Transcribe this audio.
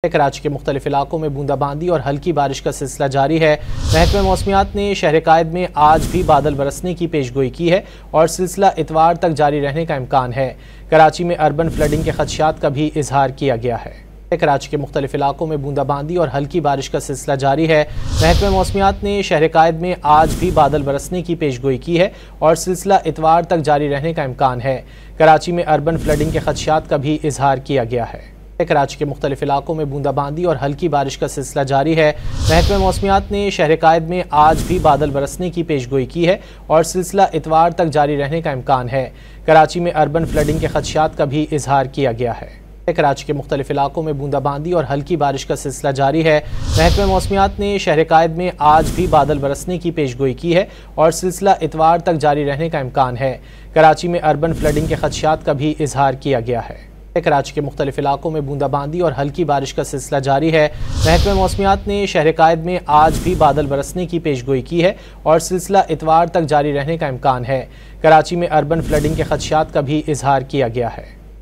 کراچی کے مختلف علاقوں میں بوندا باندی اور ہلکی بارش کا سلسلہ جاری ہے۔ محکمہ موسمیات نے شہر قائد میں آج بھی بادل برسنے کی پیش گوئی کی ہے اور سلسلہ اتوار تک جاری رہنے کا امکان ہے۔ کراچی میں اربن فلڈنگ کے خدشات کا بھی اظہار کیا گیا ہے۔ کراچی کے مختلف علاقوں میں بوندا باندی اور ہلکی بارش کا سلسلہ جاری ہے۔ محکمہ موسمیات نے شہر قائد میں آج بھی بادل برسنے کی پیش گوئی کی ہے اور سلسلہ اتوار تک جاری رہنے کا امکان ہے۔ کراچی میں اربن فلڈنگ کے خدشات کا بھی اظہار کیا گیا ہے۔ کراچی کے مختلف علاقوں میں بوندا باندی اور ہلکی بارش کا سلسلہ جاری ہے۔ محکمہ موسمیات نے شہر قائد میں آج بھی بادل برسنے کی پیش گوئی کی ہے اور سلسلہ اتوار تک جاری رہنے کا امکان ہے۔ کراچی میں اربن فلڈنگ کے خدشات کا بھی اظہار کیا گیا ہے۔ کراچی کے مختلف علاقوں میں بوندا باندی اور ہلکی بارش کا سلسلہ جاری ہے۔ محکمہ موسمیات نے شہر قائد میں آج بھی بادل برسنے کی پیش گوئی کی ہے اور سلسلہ اتوار تک جاری رہنے کا امکان ہے۔ کراچی میں اربن فلڈنگ کے خدشات کا بھی اظہار کیا گیا ہے۔ کراچی کے مختلف علاقوں میں بوندا باندی اور ہلکی بارش کا سلسلہ جاری ہے۔ محکمہ موسمیات نے شہر قائد میں آج بھی بادل برسنے کی پیش گوئی کی ہے اور سلسلہ اتوار تک جاری رہنے کا امکان ہے۔ کراچی میں اربن فلڈنگ کے خدشات کا بھی اظہار کیا گیا ہے۔